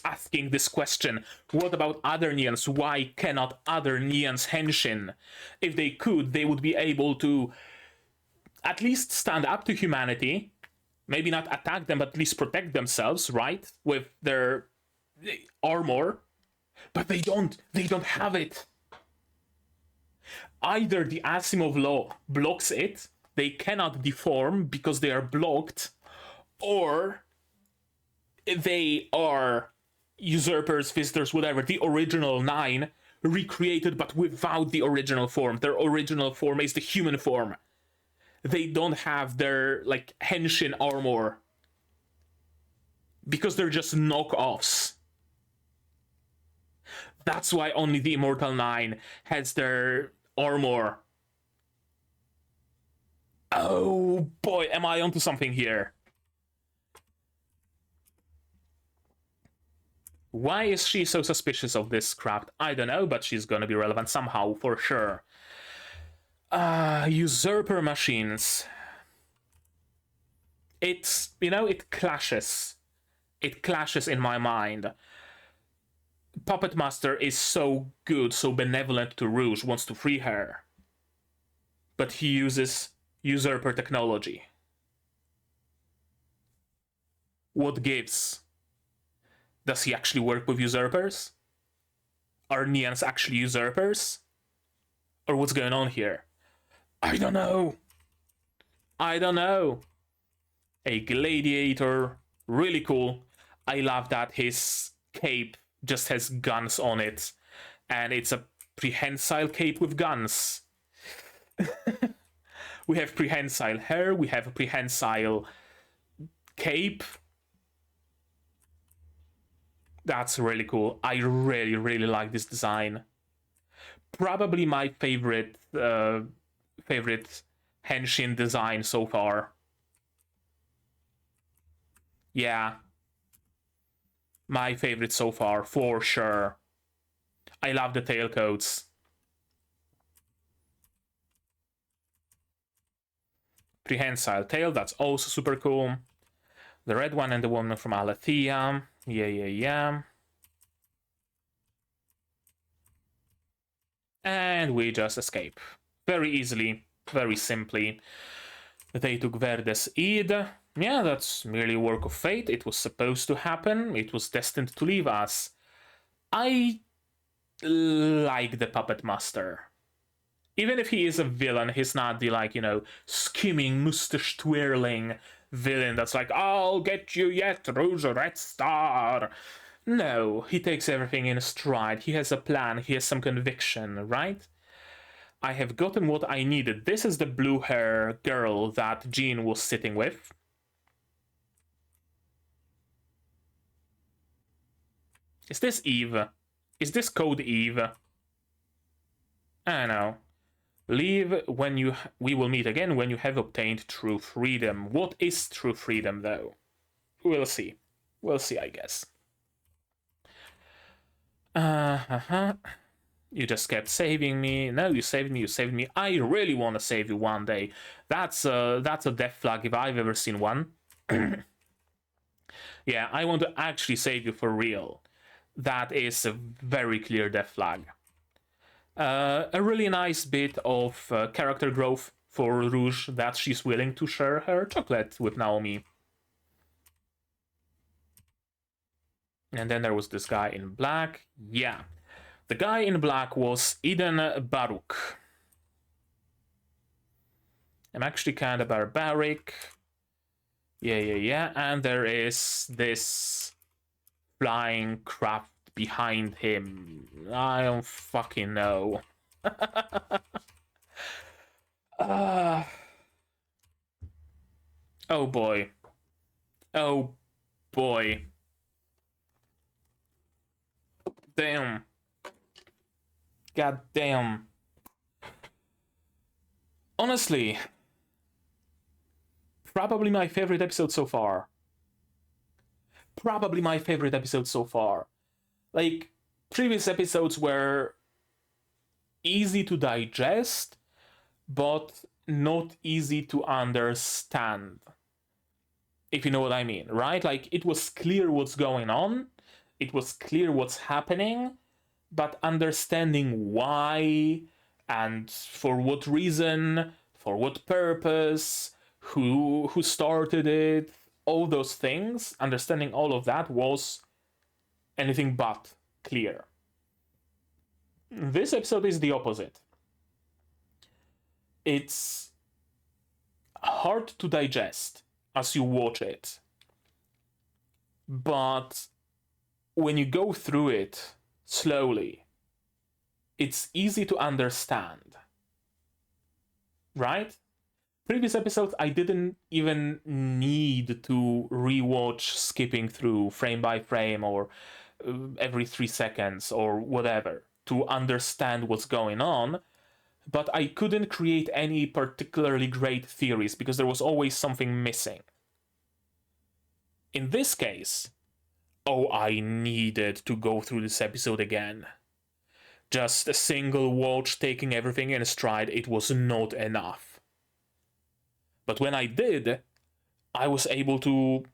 asking this question. What about other Neons? Why cannot other Neons henshin? If they could, they would be able to at least stand up to humanity. Maybe not attack them, but at least protect themselves, right? With their armor. But they don't have it. Either the Asimov law blocks it, they cannot deform because they are blocked, or they are usurpers, visitors, whatever, the original 9 recreated but without the original form. Their original form is the human form. They don't have their, like, henshin armor because they're just knockoffs. That's why only the Immortal 9 has their armor. Oh boy, am I onto something here. Why is she so suspicious of this craft? I don't know, but she's gonna be relevant somehow, for sure. Usurper machines. It's, you know, it clashes. It clashes in my mind. Puppet Master is so good, so benevolent to Rouge, wants to free her. But he uses usurper technology. What gives? Does he actually work with usurpers? Are Neons actually usurpers? Or what's going on here? I don't know. I don't know. A gladiator. Really cool. I love that his cape just has guns on it. And it's a prehensile cape with guns. We have prehensile hair. We have a prehensile cape. That's really cool. I really, really like this design. Probably my favorite henshin design so far. Yeah. My favorite so far, for sure. I love the tailcoats. Prehensile tail, that's also super cool. The red one and the woman from Aletheia. Yeah. And we just escape. Very easily, very simply. They took Verdes Eid. Yeah, that's merely a work of fate. It was supposed to happen. It was destined to leave us. I like the Puppet Master. Even if he is a villain, he's not the, like, you know, scheming, mustache twirling villain that's like, I'll get you yet, Rouge Red Star. No, he takes everything in stride. He has a plan. He has some conviction, right? I have gotten what I needed. This is the blue hair girl that Jean was sitting with. Is this Eve? Is this code Eve? I don't know. Leave when you... We will meet again when you have obtained true freedom. What is true freedom, though? We'll see. We'll see, I guess. You just kept saving me. No, you saved me, you saved me. I really want to save you one day. That's a death flag if I've ever seen one. Yeah, I want to actually save you for real. That is a very clear death flag. A really nice bit of character growth for Rouge, that she's willing to share her chocolate with Naomi. And then there was this guy in black. Yeah, The guy in black was Eden Baruch. I'm actually kind of barbaric. Yeah. And there is this flying craft behind him. I don't fucking know. Oh boy. Oh boy. Damn. God damn. Honestly, probably my favorite episode so far. Probably my favorite episode so far. Like, previous episodes were easy to digest, but not easy to understand. If you know what I mean, right? Like, it was clear what's going on, it was clear what's happening, but understanding why and for what reason, for what purpose, who started it, all those things, understanding all of that was anything but clear. This episode is the opposite. It's hard to digest as you watch it, but when you go through it slowly, it's easy to understand, right? Previous episodes, I didn't even need to rewatch skipping through frame by frame or every 3 seconds or whatever to understand what's going on, but I couldn't create any particularly great theories because there was always something missing. In this case, I needed to go through this episode again. Just a single watch taking everything in stride, it was not enough. But when I did, I was able to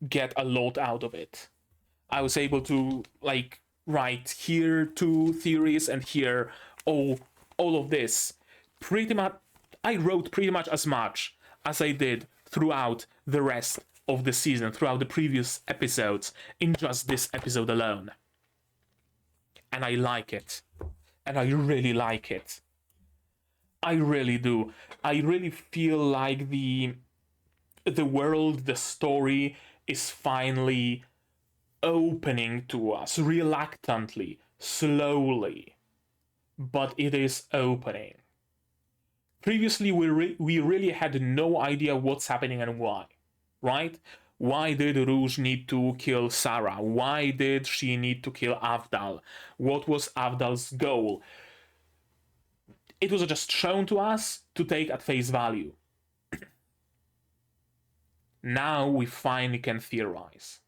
get a lot out of it. I was able to, like, write here 2 theories and here all of this. Pretty much, I wrote pretty much as much as I did throughout the rest of the season, throughout the previous episodes, in just this episode alone. And I like it. And I really like it. I really do. I really feel like the world, the story is finally opening to us reluctantly, slowly, but it is opening. Previously, we really had no idea what's happening and why, right? Why did Rouge need to kill Sarah? Why did she need to kill Avdal? What was Avdal's goal? It was just shown to us to take at face value. Now we finally can theorize.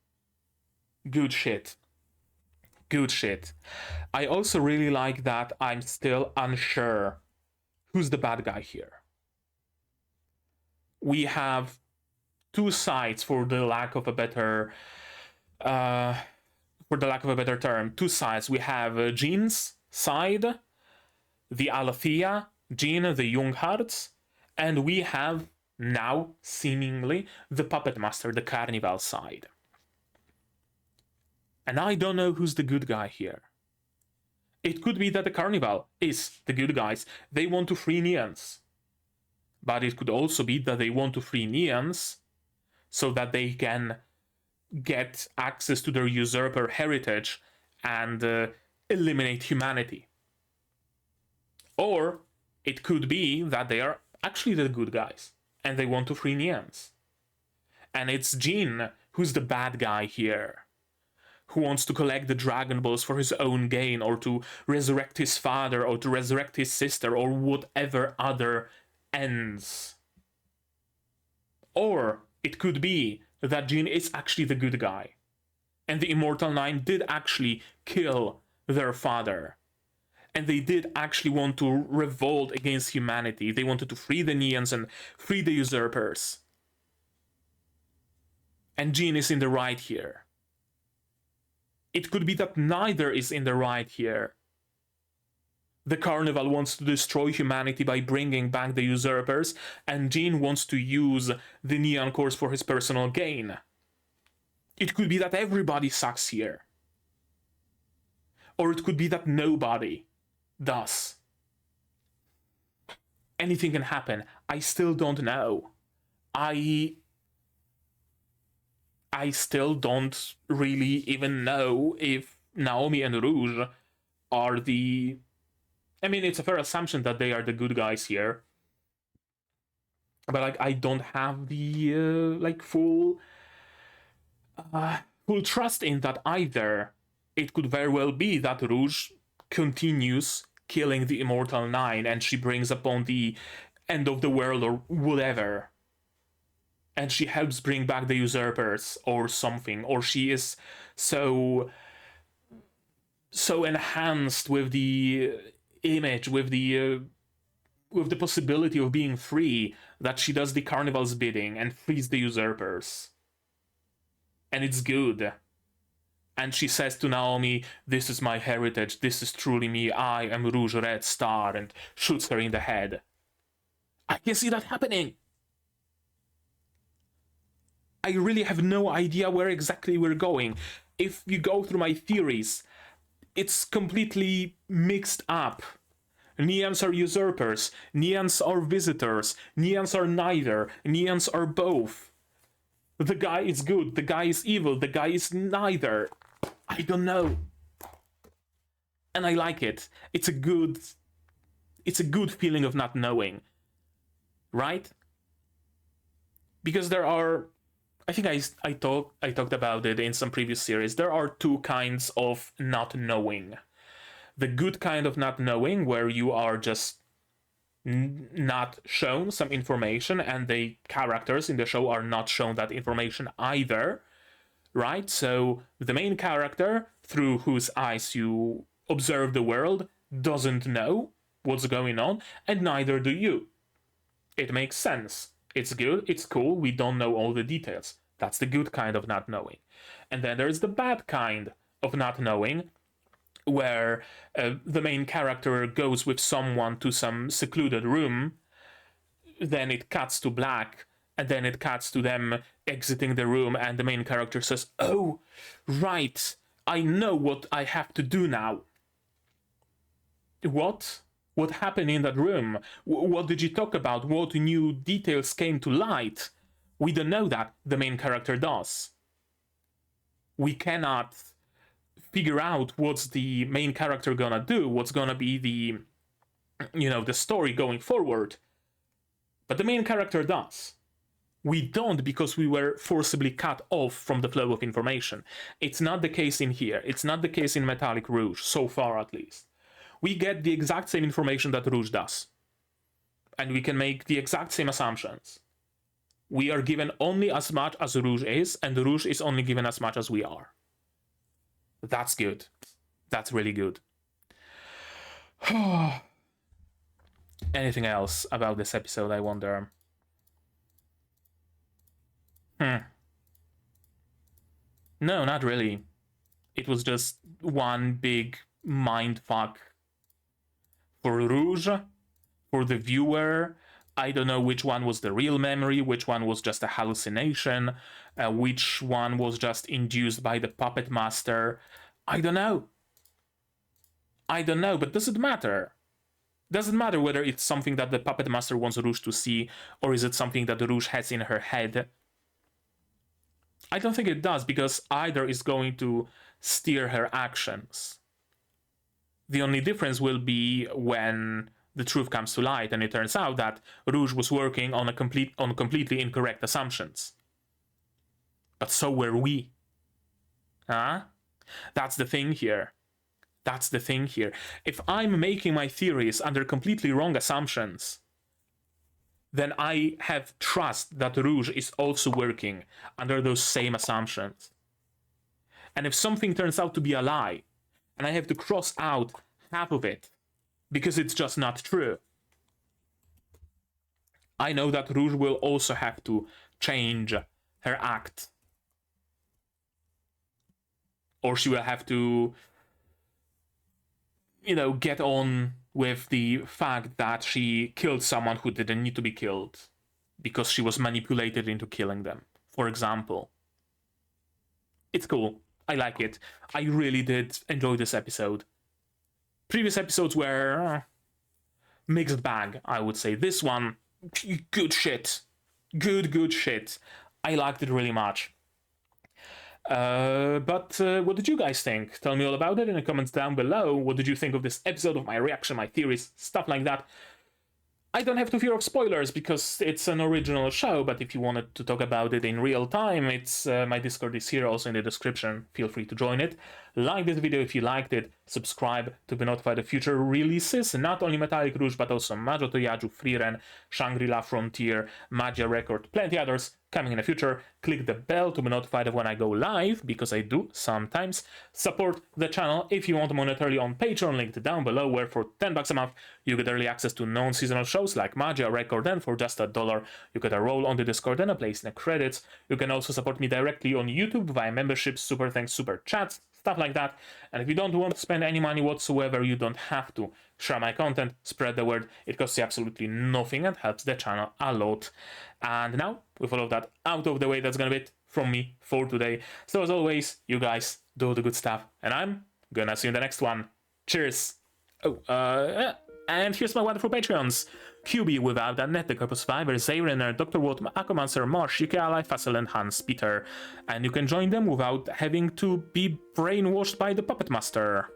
Good shit. Good shit. I also really like that I'm still unsure who's the bad guy here. We have 2 sides, for the lack of a better term. 2 sides. We have Jean's side, the Alethea, Jean, the Junghards, and we have now, seemingly, the Puppet Master, the Carnival side. And I don't know who's the good guy here. It could be that the Carnival is the good guys. They want to free Neons. But it could also be that they want to free Neons so that they can get access to their usurper heritage and eliminate humanity. Or it could be that they are actually the good guys and they want to free Neons. And it's Jean who's the bad guy here, who wants to collect the Dragon Balls for his own gain, or to resurrect his father, or to resurrect his sister, or whatever other ends. Or it could be that Jean is actually the good guy, and the Immortal Nine did actually kill their father, and they did actually want to revolt against humanity. They wanted to free the Neons and free the usurpers. And Jean is in the right here. It could be that neither is in the right here. The Carnival wants to destroy humanity by bringing back the usurpers, and Jean wants to use the Neon Cores for his personal gain. It could be that everybody sucks here. Or it could be that nobody does. Anything can happen. I still don't know. I still don't really even know if Naomi and Rouge are the... I mean, it's a fair assumption that they are the good guys here. But like, I don't have the like full trust in that either. It could very well be that Rouge continues killing the Immortal Nine and she brings upon the end of the world or whatever. And she helps bring back the usurpers or something. Or she is so enhanced with the image, with the possibility of being free, that she does the carnival's bidding and frees the usurpers. And it's good. And she says to Naomi, "This is my heritage, this is truly me, I am Rouge Red Star," and shoots her in the head. I can see that happening. I really have no idea where exactly we're going. If you go through my theories, it's completely mixed up. Neons are usurpers, Neons are visitors, Neons are neither, Neons are both. The guy is good, the guy is evil, the guy is neither. I don't know. And I like it. It's a good feeling of not knowing. Right? Because there are, I think I talked about it in some previous series. There are two kinds of not knowing. The good kind of not knowing, where you are just not shown some information and the characters in the show are not shown that information either, right? So the main character, through whose eyes you observe the world, doesn't know what's going on, and neither do you. It makes sense. It's good, it's cool, we don't know all the details. That's the good kind of not knowing. And then there's the bad kind of not knowing, where the main character goes with someone to some secluded room, then it cuts to black, and then it cuts to them exiting the room, and the main character says, "Oh, right, I know what I have to do now." What? What happened in that room? What did you talk about? What new details came to light? We don't know that. The main character does. We cannot figure out what's the main character gonna do, what's gonna be the, the story going forward. But the main character does. We don't, because we were forcibly cut off from the flow of information. It's not the case in here. It's not the case in Metallic Rouge, so far at least. We get the exact same information that Rouge does. And we can make the exact same assumptions. We are given only as much as Rouge is, and Rouge is only given as much as we are. That's good. That's really good. Anything else about this episode, I wonder? No, not really. It was just one big mindfuck for Rouge, for the viewer. I don't know which one was the real memory, which one was just a hallucination, which one was just induced by the puppet master. I don't know. But does it matter? Does it matter whether it's something that the puppet master wants Rouge to see, or is it something that Rouge has in her head? I don't think it does, because either is going to steer her actions. The only difference will be when the truth comes to light and it turns out that Rouge was working on completely incorrect assumptions. But so were we. Huh? That's the thing here. If I'm making my theories under completely wrong assumptions, then I have trust that Rouge is also working under those same assumptions. And if something turns out to be a lie, and I have to cross out half of it because it's just not true, I know that Rouge will also have to change her act. Or she will have to, get on with the fact that she killed someone who didn't need to be killed because she was manipulated into killing them, for example. It's cool. I like it. I really did enjoy this episode. Previous episodes were mixed bag, I would say. This one, good shit. Good shit. I liked it really much. But what did you guys think? Tell me all about it in the comments down below. What did you think of this episode, of my reaction, my theories, stuff like that? I don't have to fear of spoilers because it's an original show, but if you wanted to talk about it in real time, it's my Discord is here also in the description. Feel free to join it. Like this video if you liked it. Subscribe to be notified of future releases, not only Metallic Rouge, but also Majo to Yajuu, Frieren, Shangri-La Frontier, Magia Record, plenty others coming in the future. Click the bell to be notified of when I go live, because I do sometimes. Support the channel if you want monetarily on Patreon, linked down below, where for $10 a month you get early access to non-seasonal shows like Magia Record, and for just $1 you get a role on the Discord and a place in the credits. You can also support me directly on YouTube via memberships, super thanks, super chats, stuff like that. And if you don't want to spend any money whatsoever, you don't have to. Share my content, spread the word. It costs you absolutely nothing and helps the channel a lot. And now, with all of that out of the way, that's gonna be it from me for today. So as always, you guys do the good stuff, and I'm gonna see you in the next one. Cheers! Oh, and here's my wonderful Patreons. QB Without Annette, the Corpus Survivor, Zayrener, Dr. Watt, Akomancer, Marsh, UK Ally, Fassel, and Hans Peter. And you can join them without having to be brainwashed by the Puppet Master.